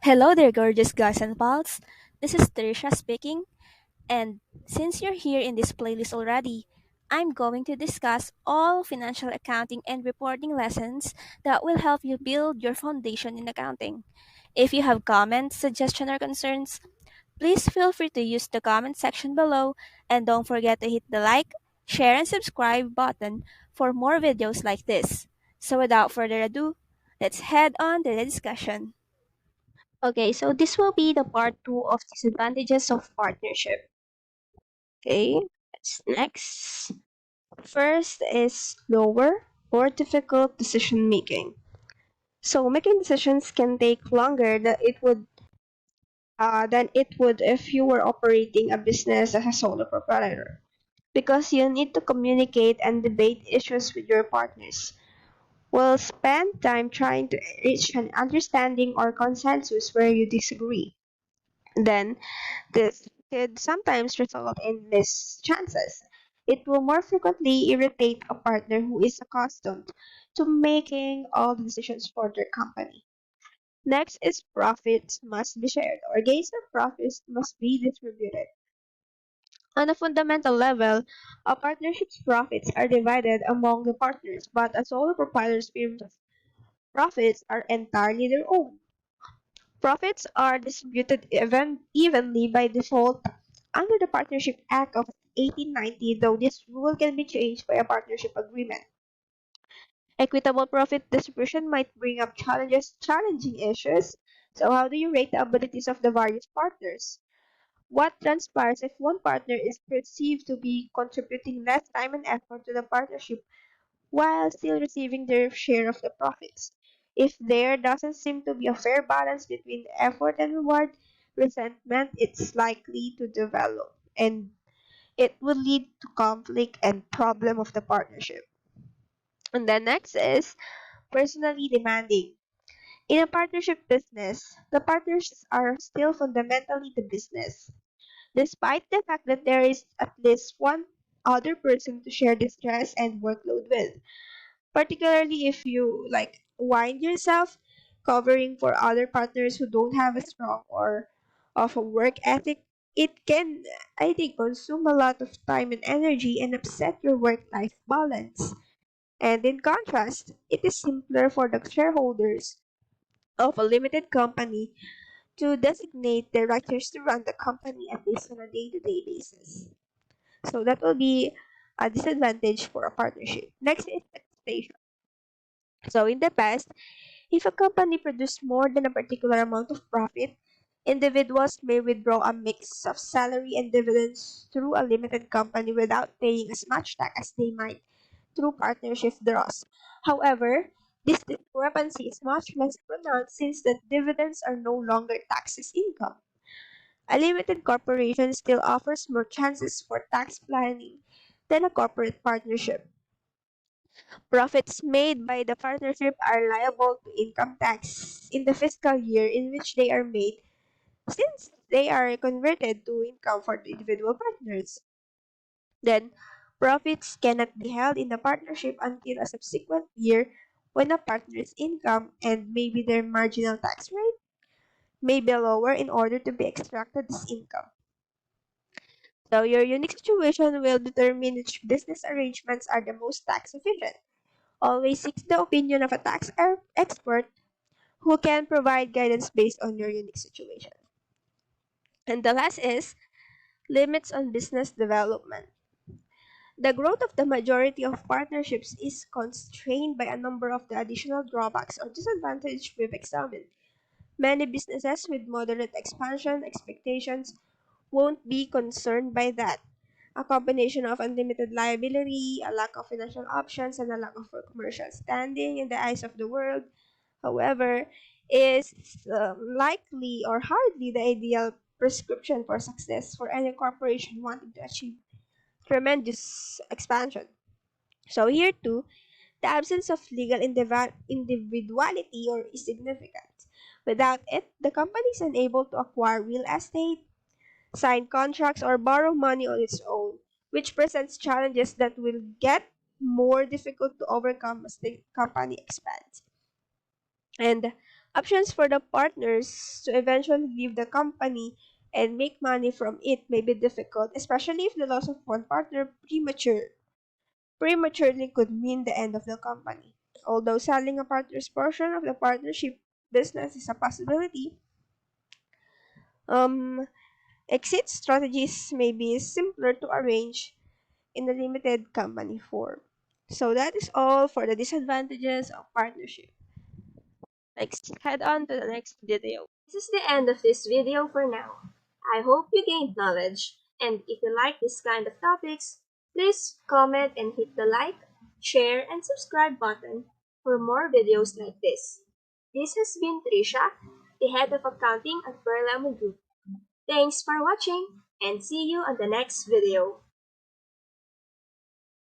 Hello there, gorgeous guys and pals. This is Tricia speaking, and since you're here in this playlist already, I'm going to discuss all financial accounting and reporting lessons that will help you build your foundation in accounting. If you have comments, suggestions, or concerns, please feel free to use the comment section below, and don't forget to hit the like, share, and subscribe button for more videos like this. So without further ado, let's head on to the discussion. Okay, so this will be the part two of disadvantages of partnership. Okay, what's next? First is slower or difficult decision making. So making decisions can take longer than it would if you were operating a business as a solo proprietor. Because you need to communicate and debate issues with your partners. Will spend time trying to reach an understanding or consensus where you disagree. Then this could sometimes result in missed chances. It will more frequently irritate a partner who is accustomed to making all the decisions for their company. Next is profits must be shared or gains or profits must be distributed. On a fundamental level, a partnership's profits are divided among the partners, but a sole proprietor's firm's profits are entirely their own. Profits are distributed evenly by default under the Partnership Act of 1890, though this rule can be changed by a partnership agreement. Equitable profit distribution might bring up challenging issues. So how do you rate the abilities of the various partners? What transpires if one partner is perceived to be contributing less time and effort to the partnership while still receiving their share of the profits? If there doesn't seem to be a fair balance between effort and reward, resentment is likely to develop and it will lead to conflict and problem of the partnership. And the next is personally demanding. In a partnership business, the partners are still fundamentally the business, despite the fact that there is at least one other person to share the stress and workload with. Particularly if you wind yourself covering for other partners who don't have a strong or of a work ethic, it can, I think, consume a lot of time and energy and upset your work life balance. And in contrast, it is simpler for the shareholders of a limited company to designate directors to run the company at least on a day-to-day basis. So that will be a disadvantage for a partnership. Next is taxation. So in the past, if a company produced more than a particular amount of profit, individuals may withdraw a mix of salary and dividends through a limited company without paying as much tax as they might through partnership draws. However, this discrepancy is much less pronounced since the dividends are no longer taxed as income. A limited corporation still offers more chances for tax planning than a corporate partnership. Profits made by the partnership are liable to income tax in the fiscal year in which they are made, since they are converted to income for the individual partners. Then, profits cannot be held in the partnership until a subsequent year when a partner's income and maybe their marginal tax rate may be lower in order to be extracted as income. So, your unique situation will determine which business arrangements are the most tax efficient. Always seek the opinion of a expert who can provide guidance based on your unique situation. And the last is limits on business development. The growth of the majority of partnerships is constrained by a number of the additional drawbacks or disadvantages we've examined. Many businesses with moderate expansion expectations won't be concerned by that. A combination of unlimited liability, a lack of financial options, and a lack of commercial standing in the eyes of the world, however, is likely or hardly the ideal prescription for success for any corporation wanting to achieve tremendous expansion. So here too, the absence of legal individuality or is significant. Without it, the company is unable to acquire real estate, sign contracts, or borrow money on its own, which presents challenges that will get more difficult to overcome as the company expands. And Options for the partners to eventually leave the company and make money from it may be difficult, especially if the loss of one partner prematurely could mean the end of the company. Although selling a partner's portion of the partnership business is a possibility, um, exit strategies may be simpler to arrange in a limited company form. So that is all for the disadvantages of partnership. Let's head on to the next video. This is the end of this video for now. I hope you gained knowledge, and if you like this kind of topics, please comment and hit the like, share, and subscribe button for more videos like this. This has been Tricia, the head of accounting at Perlamy Group. Thanks for watching, and see you on the next video.